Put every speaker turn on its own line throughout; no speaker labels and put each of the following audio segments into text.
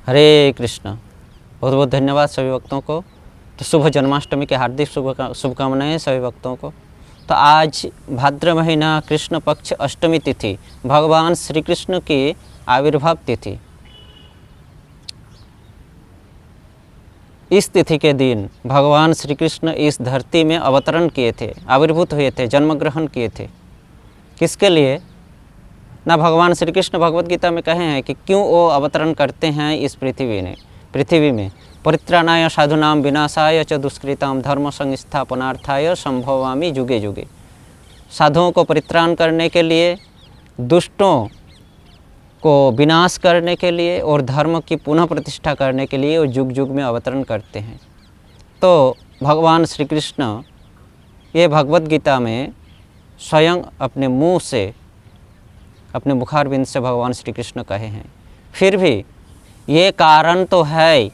हरे कृष्ण। बहुत बहुत धन्यवाद सभी भक्तों को। तो शुभ जन्माष्टमी के हार्दिक शुभकामनाएं सभी भक्तों को। तो आज भाद्र महीना कृष्ण पक्ष अष्टमी तिथि, भगवान श्री कृष्ण की आविर्भाव तिथि। इस तिथि के दिन भगवान श्री कृष्ण इस धरती में अवतरण किए थे, आविर्भूत हुए थे, जन्म ग्रहण किए थे। किसके लिए? ना भगवान श्री कृष्ण भगवद गीता में कहे हैं कि क्यों वो अवतरण करते हैं इस पृथ्वी में। परित्राणाय साधुनाम विनाशाय च दुष्कृताम धर्म संस्थापनार्थाय संभवामि जुगे जुगे। साधुओं को परित्राण करने के लिए, दुष्टों को विनाश करने के लिए और धर्म की पुनः प्रतिष्ठा करने के लिए वो युग युग में अवतरण करते हैं। तो भगवान श्री कृष्ण ये भगवद गीता में स्वयं अपने मुँह से, अपने मुखारविंद से भगवान श्री कृष्ण कहे हैं। फिर भी ये कारण तो है,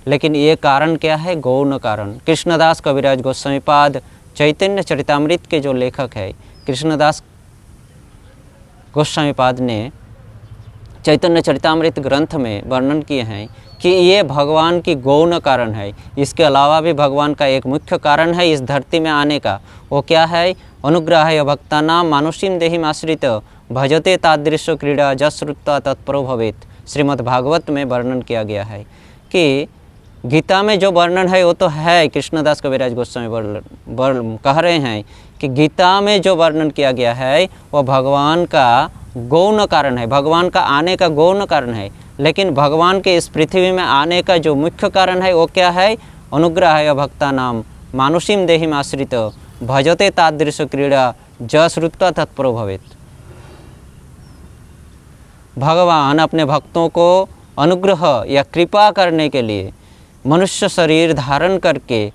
लेकिन ये कारण क्या है? गौण कारण। कृष्णदास कविराज गोस्वामीपाद चैतन्य चरितामृत के जो लेखक है कृष्णदास गोस्वामीपाद ने चैतन्य चरितामृत ग्रंथ में वर्णन किए हैं कि ये भगवान की गौण कारण है। इसके अलावा भी भगवान का एक मुख्य कारण है इस धरती में आने का। वो क्या है? अनुग्रहाय भक्तानां मानुषीं देहिम् आश्रित भजते तादृश क्रीड़ा जश्रुत्वा तत्परो भवेत्। श्रीमद् भागवत में वर्णन किया गया है कि गीता में जो वर्णन है वो तो है, कृष्णदास कविराज गोस्वामी कह रहे हैं कि गीता में जो वर्णन किया गया है वह भगवान का गौण कारण है, भगवान का आने का गौण कारण है। लेकिन भगवान के इस पृथ्वी में आने का जो मुख्य कारण है वो क्या है? अनुग्रहाय भक्तानां मानुषीं देहिम् आश्रित भजते तादृश क्रीड़ा जश्रुत्वा तत्परो भवेत्। भगवान अपने भक्तों को अनुग्रह या कृपा करने के लिए मनुष्य शरीर धारण करके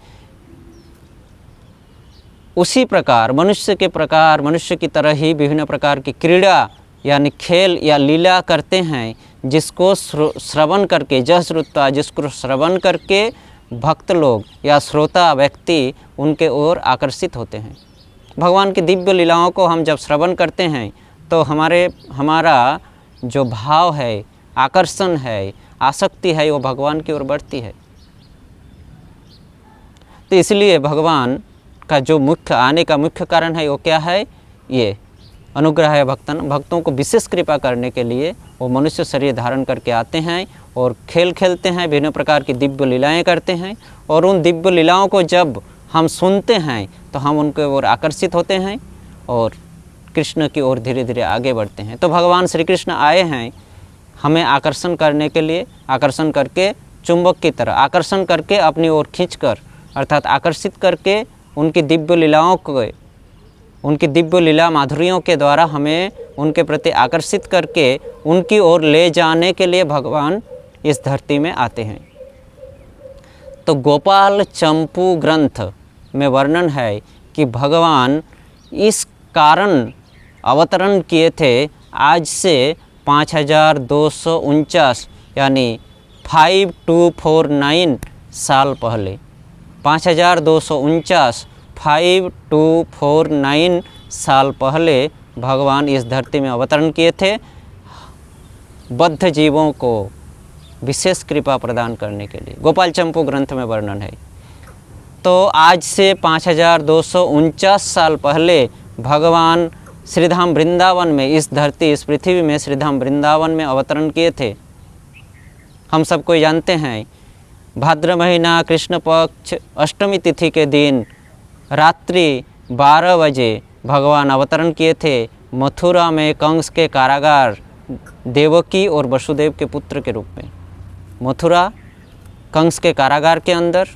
उसी प्रकार मनुष्य की तरह ही विभिन्न प्रकार की क्रीड़ा यानी खेल या लीला करते हैं, जिसको श्रवण करके जश्रुत्वा, जिसको श्रवण करके भक्त लोग या श्रोता व्यक्ति उनके ओर आकर्षित होते हैं। भगवान की दिव्य लीलाओं को हम जब श्रवण करते हैं तो हमारा जो भाव है, आकर्षण है, आसक्ति है, वो भगवान की ओर बढ़ती है। तो इसलिए भगवान का जो आने का मुख्य कारण है वो क्या है? ये अनुग्रह है भक्तों को विशेष कृपा करने के लिए वो मनुष्य शरीर धारण करके आते हैं और खेल खेलते हैं, विभिन्न प्रकार की दिव्य लीलाएं करते हैं। और उन दिव्य लीलाओं को जब हम सुनते हैं तो हम उनके ओर आकर्षित होते हैं और कृष्ण की ओर धीरे धीरे आगे बढ़ते हैं। तो भगवान श्री कृष्ण आए हैं हमें आकर्षण करने के लिए, आकर्षण करके चुंबक की तरह आकर्षण करके अपनी ओर खींचकर, अर्थात आकर्षित करके उनकी दिव्य लीलाओं को, उनकी दिव्य लीला माधुर्यों के द्वारा हमें उनके प्रति आकर्षित करके उनकी ओर ले जाने के लिए भगवान इस धरती में आते हैं। तो गोपाल चंपू ग्रंथ में वर्णन है कि भगवान इस कारण अवतरण किए थे आज से 5249 यानी 5249 साल पहले। 5249 साल पहले भगवान इस धरती में अवतरण किए थे, बद्ध जीवों को विशेष कृपा प्रदान करने के लिए। गोपाल चंपू ग्रंथ में वर्णन है। तो आज से 5249 साल पहले भगवान श्रीधाम वृंदावन में, इस पृथ्वी में श्रीधाम वृंदावन में अवतरण किए थे। हम सबको जानते हैं भाद्र महीना कृष्ण पक्ष अष्टमी तिथि के दिन रात्रि 12 बजे भगवान अवतरण किए थे मथुरा में कंस के कारागार देवकी और वसुदेव के पुत्र के रूप में। मथुरा कंस के कारागार के अंदर,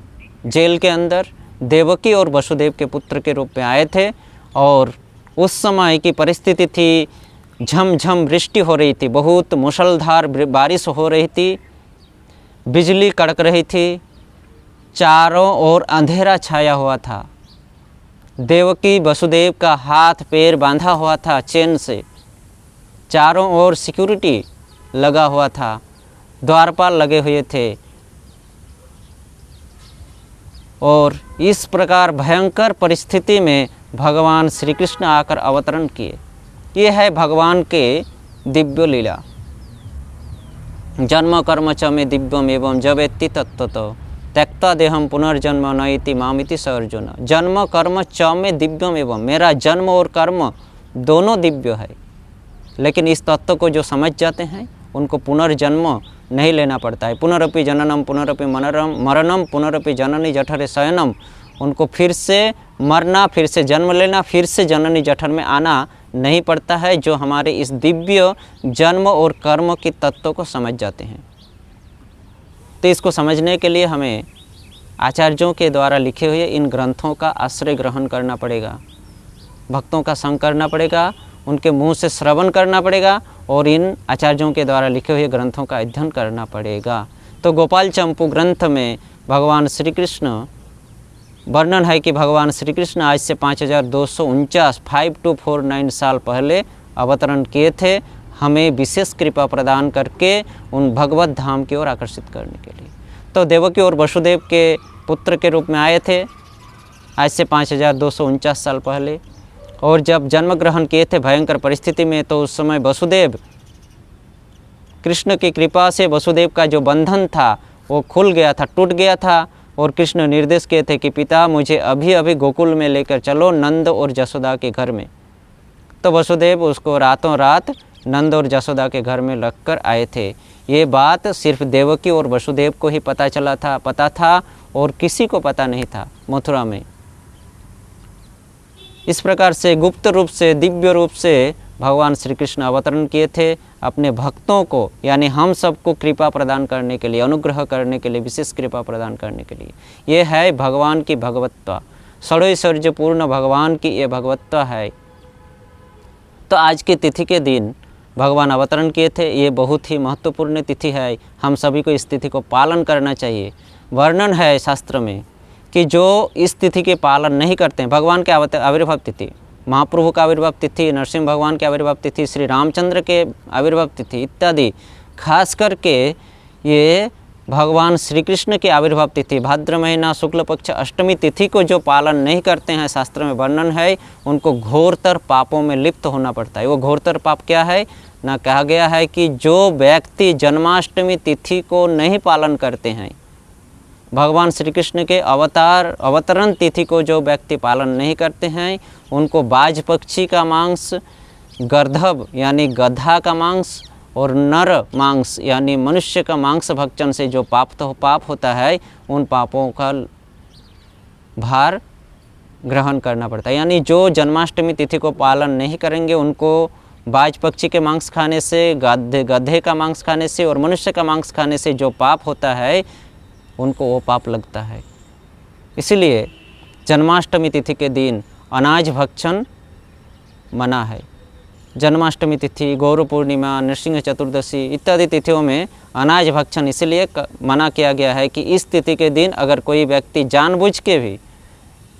जेल के अंदर देवकी और वसुदेव के पुत्र के रूप में आए थे। और उस समय की परिस्थिति थी, झमझम वृष्टि हो रही थी, बहुत मूसलाधार बारिश हो रही थी, बिजली कड़क रही थी, चारों ओर अंधेरा छाया हुआ था। देवकी वसुदेव का हाथ पैर बांधा हुआ था चेन से, चारों ओर सिक्योरिटी लगा हुआ था, द्वारपाल लगे हुए थे। और इस प्रकार भयंकर परिस्थिति में भगवान श्री कृष्ण आकर अवतरण किए। ये है भगवान के दिव्य लीला। जन्म कर्म च मे दिव्यम एवं जवेत्ति तत्त्वतो त्यक्ता देहम पुनर्जन्म नयति मामिति स अर्जुन। जन्म कर्म च में दिव्यम एवं, मेरा जन्म और कर्म दोनों दिव्य है, लेकिन इस तत्व को जो समझ जाते हैं उनको पुनर्जन्म नहीं लेना पड़ता है। पुनरपि जननम पुनरपि मरणम पुनरपि जननी जठरे शयनम, उनको फिर से मरना, फिर से जन्म लेना, फिर से जननी जठर में आना नहीं पड़ता है, जो हमारे इस दिव्य जन्म और कर्म के तत्व को समझ जाते हैं। तो इसको समझने के लिए हमें आचार्यों के द्वारा लिखे हुए इन ग्रंथों का आश्रय ग्रहण करना पड़ेगा, भक्तों का संग करना पड़ेगा, उनके मुंह से श्रवण करना पड़ेगा और इन आचार्यों के द्वारा लिखे हुए ग्रंथों का अध्ययन करना पड़ेगा। तो गोपाल चंपू ग्रंथ में भगवान श्री कृष्ण वर्णन है कि भगवान श्री कृष्ण आज से 5249 साल पहले अवतरण किए थे, हमें विशेष कृपा प्रदान करके उन भगवत धाम की ओर आकर्षित करने के लिए। तो देवकी और वसुदेव के पुत्र के रूप में आए थे आज से 5249 साल पहले, और जब जन्म ग्रहण किए थे भयंकर परिस्थिति में, तो उस समय वसुदेव, कृष्ण की कृपा से वसुदेव का जो बंधन था वो खुल गया था, टूट गया था, और कृष्ण निर्देश किए थे कि पिता मुझे अभी अभी गोकुल में लेकर चलो, नंद और जसोदा के घर में। तो वसुदेव उसको रातों रात नंद और जसोदा के घर में रखकर आए थे। ये बात सिर्फ देवकी और वसुदेव को ही पता था और किसी को पता नहीं था मथुरा में। इस प्रकार से गुप्त रूप से, दिव्य रूप से भगवान श्री कृष्ण अवतरण किए थे अपने भक्तों को, यानी हम सबको कृपा प्रदान करने के लिए, अनुग्रह करने के लिए, विशेष कृपा प्रदान करने के लिए। ये है भगवान की भगवत्ता, षड़ैश्वर्यपूर्ण भगवान की ये भगवत्ता है। तो आज की तिथि के दिन भगवान अवतरण किए थे, ये बहुत ही महत्वपूर्ण तिथि है। हम सभी को इस तिथि को पालन करना चाहिए। वर्णन है शास्त्र में कि जो इस तिथि के पालन नहीं करते हैं, भगवान के आविर्भाव तिथि, महाप्रभु का आविर्भाव तिथि, नरसिंह भगवान के आविर्भाव तिथि, श्री रामचंद्र के आविर्भाव तिथि इत्यादि, खास करके ये भगवान श्री कृष्ण की आविर्भाव तिथि भाद्र महीना शुक्ल पक्ष अष्टमी तिथि को जो पालन नहीं करते हैं, शास्त्र में वर्णन है, उनको घोरतर पापों में लिप्त होना पड़ता है। वो घोरतर पाप क्या है ना, कहा गया है कि जो व्यक्ति जन्माष्टमी तिथि को नहीं पालन करते हैं, भगवान श्री कृष्ण के अवतरण तिथि को जो व्यक्ति पालन नहीं करते हैं, उनको बाज पक्षी का मांस, गर्दभ यानी गधा का मांस और नर मांस यानी मनुष्य का मांस भक्षण से जो पाप होता है, उन पापों का भार ग्रहण करना पड़ता है। यानी जो जन्माष्टमी तिथि को पालन नहीं करेंगे, उनको बाज पक्षी के मांस खाने से, गधे का मांस खाने से और मनुष्य का मांस खाने से जो पाप होता है, उनको वो पाप लगता है। इसलिए जन्माष्टमी तिथि के दिन अनाज भक्षण मना है। जन्माष्टमी तिथि, गौर पूर्णिमा, नृसिंह चतुर्दशी इत्यादि तिथियों में अनाज भक्षण इसलिए मना किया गया है कि इस तिथि के दिन अगर कोई व्यक्ति जानबूझ के भी,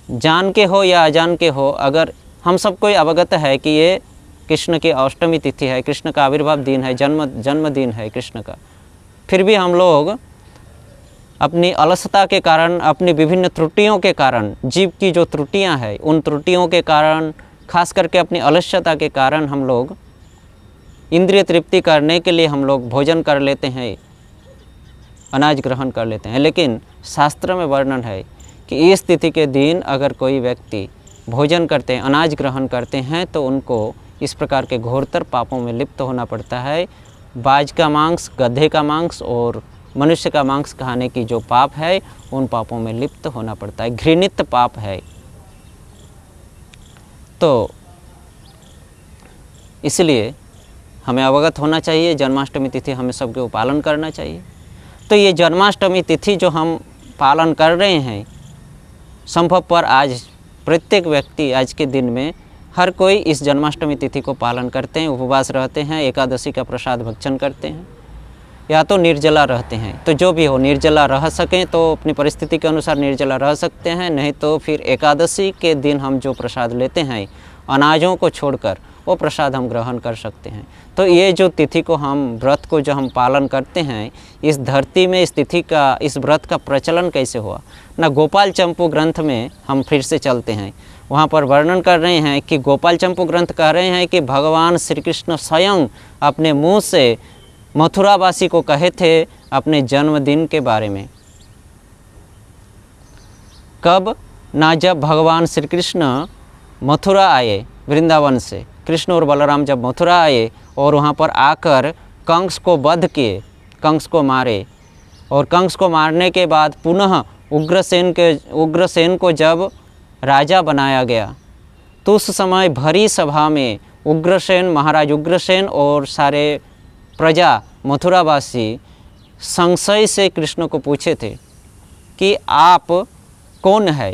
जान के हो या अजान के हो, अगर हम सबको अवगत है कि ये कृष्ण की अष्टमी तिथि है, कृष्ण का आविर्भाव दिन है, जन्मदिन है कृष्ण का, फिर भी हम लोग अपनी अलसता के कारण, अपनी विभिन्न त्रुटियों के कारण, जीव की जो त्रुटियां हैं, उन त्रुटियों के कारण, खास करके अपनी अलस्यता के कारण हम लोग इंद्रिय तृप्ति करने के लिए हम लोग भोजन कर लेते हैं, अनाज ग्रहण कर लेते हैं। लेकिन शास्त्र में वर्णन है कि इस तिथि के दिन अगर कोई व्यक्ति भोजन करते हैं, अनाज ग्रहण करते हैं, तो उनको इस प्रकार के घोरतर पापों में लिप्त होना पड़ता है। बाज का मांस, गधे का मांस और मनुष्य का मांस खाने की जो पाप है, उन पापों में लिप्त होना पड़ता है, घृणित पाप है। तो इसलिए हमें अवगत होना चाहिए, जन्माष्टमी तिथि हमें सबको पालन करना चाहिए। तो ये जन्माष्टमी तिथि जो हम पालन कर रहे हैं, संभव पर आज प्रत्येक व्यक्ति आज के दिन में हर कोई इस जन्माष्टमी तिथि को पालन करते हैं, उपवास रहते हैं, एकादशी का प्रसाद भक्षण करते हैं, या तो निर्जला रहते हैं। तो जो भी हो, निर्जला रह सकें तो अपनी परिस्थिति के अनुसार निर्जला रह सकते हैं, नहीं तो फिर एकादशी के दिन हम जो प्रसाद लेते हैं अनाजों को छोड़कर, वो प्रसाद हम ग्रहण कर सकते हैं। तो ये जो तिथि को हम, व्रत को जो हम पालन करते हैं, इस धरती में इस तिथि का, इस व्रत का प्रचलन कैसे हुआ ना, गोपाल चंपू ग्रंथ में हम फिर से चलते हैं। वहाँ पर वर्णन कर रहे हैं कि गोपाल चंपू ग्रंथ कह रहे हैं कि भगवान श्री कृष्ण स्वयं अपने मुँह से मथुरावासी को कहे थे अपने जन्मदिन के बारे में। कब ना, जब भगवान श्री कृष्ण मथुरा आए वृंदावन से, कृष्ण और बलराम जब मथुरा आए और वहाँ पर आकर कंस को वध किए, कंस को मारे, और कंस को मारने के बाद पुनः उग्रसेन को जब राजा बनाया गया, तो उस समय भरी सभा में उग्रसेन, महाराज उग्रसेन और सारे प्रजा मथुरावासी संशय से कृष्ण को पूछे थे कि आप कौन है,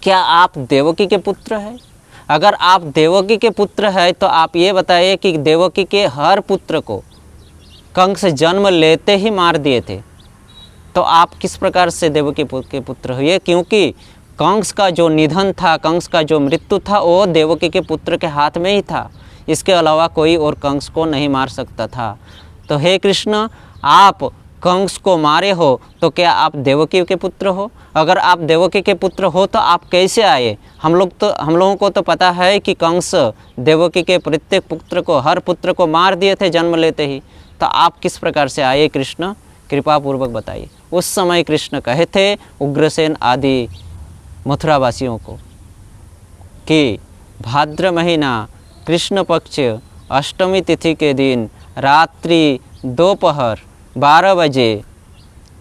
क्या आप देवकी के पुत्र हैं? अगर आप देवकी के पुत्र हैं तो आप ये बताइए कि देवकी के हर पुत्र को कंस जन्म लेते ही मार दिए थे, तो आप किस प्रकार से देवकी के पुत्र हुए? क्योंकि कंस का जो निधन था, कंस का जो मृत्यु था, वो देवकी के पुत्र के हाथ में ही था। इसके अलावा कोई और कंस को नहीं मार सकता था। तो हे कृष्ण, आप कंस को मारे हो तो क्या आप देवकी के पुत्र हो? अगर आप देवकी के पुत्र हो तो आप कैसे आए? हम लोगों को तो पता है कि कंस देवकी के प्रत्येक पुत्र को, हर पुत्र को मार दिए थे जन्म लेते ही, तो आप किस प्रकार से आए कृष्ण? कृपा पूर्वक बताइए। उस समय कृष्ण कहे थे उग्रसेन आदि मथुरावासियों को कि भाद्र महीना कृष्ण पक्ष अष्टमी तिथि के दिन रात्रि दोपहर 12 बजे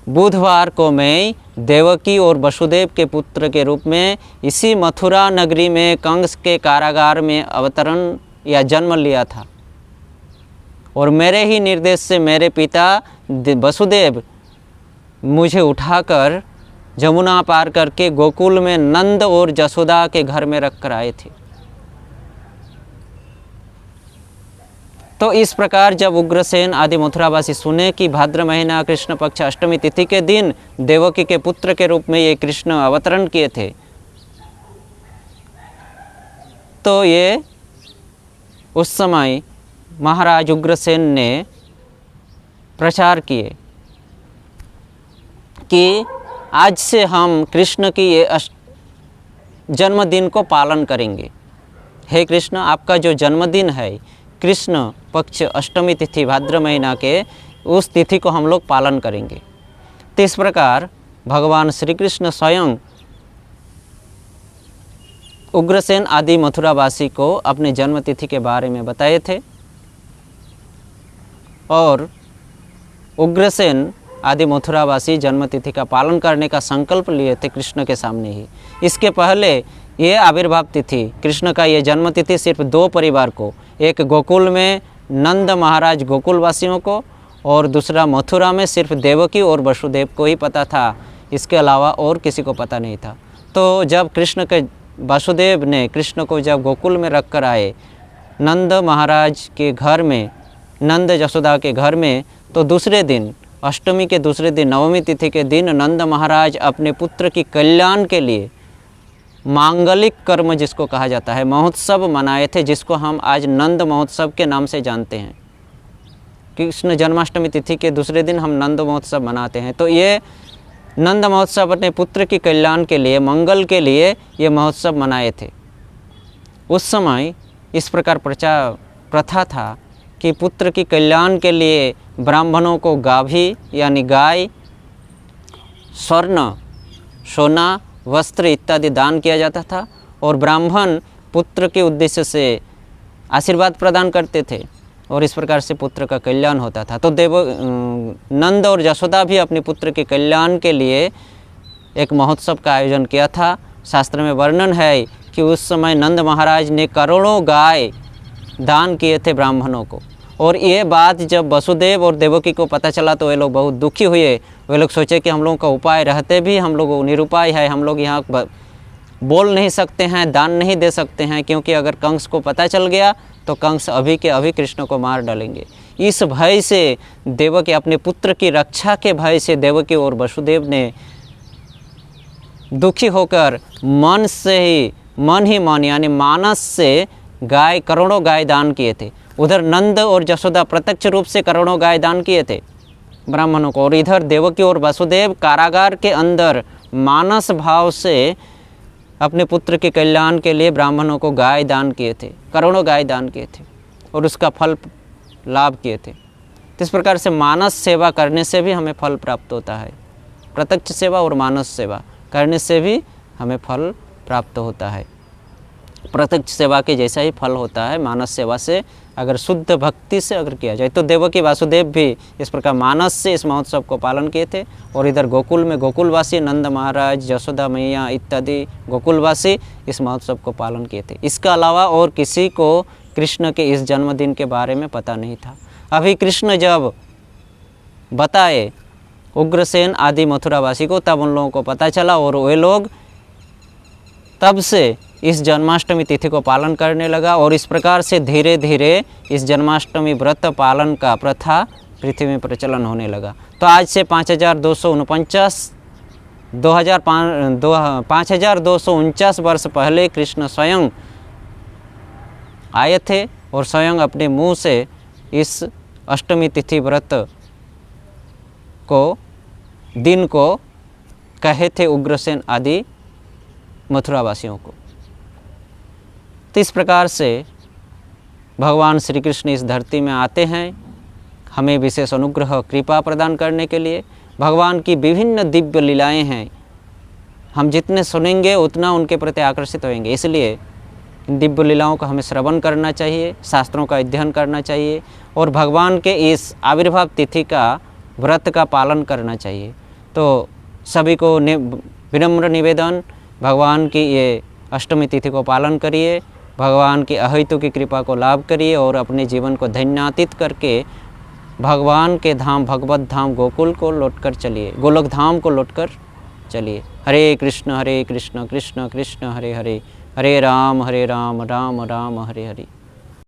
बुधवार को मैं देवकी और वसुदेव के पुत्र के रूप में इसी मथुरा नगरी में कंस के कारागार में अवतरण या जन्म लिया था, और मेरे ही निर्देश से मेरे पिता वसुदेव मुझे उठाकर जमुना पार करके गोकुल में नंद और जसोदा के घर में रख कर आए थे। तो इस प्रकार जब उग्रसेन आदि मथुरावासी सुने कि भाद्र महीना कृष्ण पक्ष अष्टमी तिथि के दिन देवकी के पुत्र के रूप में ये कृष्ण अवतरण किए थे, तो ये उस समय महाराज उग्रसेन ने प्रचार किए कि आज से हम कृष्ण की ये जन्मदिन को पालन करेंगे। हे कृष्ण, आपका जो जन्मदिन है कृष्ण पक्ष अष्टमी तिथि भाद्र महीना के, उस तिथि को हम लोग पालन करेंगे। तो इस प्रकार भगवान श्री कृष्ण स्वयं उग्रसेन आदि मथुरावासी को अपने जन्म तिथि के बारे में बताए थे, और उग्रसेन आदि मथुरावासी जन्म तिथि का पालन करने का संकल्प लिए थे कृष्ण के सामने ही। इसके पहले ये आविर्भाव तिथि, कृष्ण का ये जन्म तिथि सिर्फ 2 परिवार को, एक गोकुल में नंद महाराज गोकुल वासियों को, और दूसरा मथुरा में सिर्फ देवकी और वसुदेव को ही पता था, इसके अलावा और किसी को पता नहीं था। तो जब कृष्ण के वसुदेव ने कृष्ण को जब गोकुल में रख कर आए नंद महाराज के घर में, नंद जसोदा के घर में, तो दूसरे दिन अष्टमी के दूसरे दिन नवमी तिथि के दिन नंद महाराज अपने पुत्र की कल्याण के लिए मांगलिक कर्म जिसको कहा जाता है महोत्सव मनाए थे, जिसको हम आज नंद महोत्सव के नाम से जानते हैं। कृष्ण जन्माष्टमी तिथि के दूसरे दिन हम नंद महोत्सव मनाते हैं। तो ये नंद महोत्सव अपने पुत्र की कल्याण के लिए, मंगल के लिए ये महोत्सव मनाए थे। उस समय इस प्रकार प्रथा था कि पुत्र की कल्याण के लिए ब्राह्मणों को गाभी यानी गाय, स्वर्ण, सोना, वस्त्र इत्यादि दान किया जाता था, और ब्राह्मण पुत्र के उद्देश्य से आशीर्वाद प्रदान करते थे, और इस प्रकार से पुत्र का कल्याण होता था। तो नंद और जसोदा भी अपने पुत्र के कल्याण के लिए एक महोत्सव का आयोजन किया था। शास्त्र में वर्णन है कि उस समय नंद महाराज ने करोड़ों गाय दान किए थे ब्राह्मणों को, और ये बात जब वसुदेव और देवकी को पता चला तो वे लोग बहुत दुखी हुए। वे लोग सोचे कि हम लोगों का उपाय रहते भी हम लोग निरुपाय है, हम लोग यहाँ बोल नहीं सकते हैं, दान नहीं दे सकते हैं, क्योंकि अगर कंस को पता चल गया तो कंस अभी के अभी कृष्ण को मार डालेंगे। इस भय से देवकी, अपने पुत्र की रक्षा के भय से देवकी और वसुदेव ने दुखी होकर मन ही मन यानी मानस से गाय, करोड़ों गाय दान किए थे। उधर नंद और जसोदा प्रत्यक्ष रूप से करोड़ों गाय दान किए थे ब्राह्मणों को, और इधर देवकी और वसुदेव कारागार के अंदर मानस भाव से अपने पुत्र के कल्याण के लिए ब्राह्मणों को गाय दान किए थे, करोड़ों गाय दान किए थे, और उसका फल लाभ किए थे। तो तो इस प्रकार से मानस सेवा करने से भी हमें फल प्राप्त होता है। प्रत्यक्ष सेवा और मानस सेवा करने से भी हमें फल प्राप्त होता है। प्रत्यक्ष सेवा के जैसा ही फल होता है मानस सेवा से, अगर शुद्ध भक्ति से अगर किया जाए। तो देवकी वासुदेव भी इस प्रकार मानस से इस महोत्सव को पालन किए थे, और इधर गोकुल में गोकुलवासी नंद महाराज, यशोदा मैया इत्यादि गोकुलवासी इस महोत्सव को पालन किए थे। इसका अलावा और किसी को कृष्ण के इस जन्मदिन के बारे में पता नहीं था। अभी कृष्ण जब बताए उग्रसेन आदि मथुरावासी को, तब उन लोगों को पता चला, और वे लोग तब से इस जन्माष्टमी तिथि को पालन करने लगा। और इस प्रकार से धीरे धीरे इस जन्माष्टमी व्रत पालन का प्रथा पृथ्वी में प्रचलन होने लगा। तो आज से 5249 वर्ष पहले कृष्ण स्वयं आए थे और स्वयं अपने मुंह से इस अष्टमी तिथि व्रत को दिन को कहे थे उग्रसेन आदि मथुरावासियों को। तो इस प्रकार से भगवान श्री कृष्ण इस धरती में आते हैं हमें विशेष अनुग्रह कृपा प्रदान करने के लिए। भगवान की विभिन्न दिव्य लीलाएं हैं, हम जितने सुनेंगे उतना उनके प्रति आकर्षित होंगे। इसलिए इन दिव्य लीलाओं का हमें श्रवण करना चाहिए, शास्त्रों का अध्ययन करना चाहिए, और भगवान के इस आविर्भाव तिथि का व्रत का पालन करना चाहिए। तो सभी को विनम्र निवेदन, भगवान की ये अष्टमी तिथि को पालन करिए, भगवान की अहेतु की कृपा को लाभ करिए, और अपने जीवन को धन्यातीत करके भगवान के धाम भगवत धाम गोकुल को लौटकर चलिए, गोलोक धाम को लौटकर चलिए। हरे कृष्ण कृष्ण कृष्ण हरे हरे, हरे राम राम राम हरे हरे।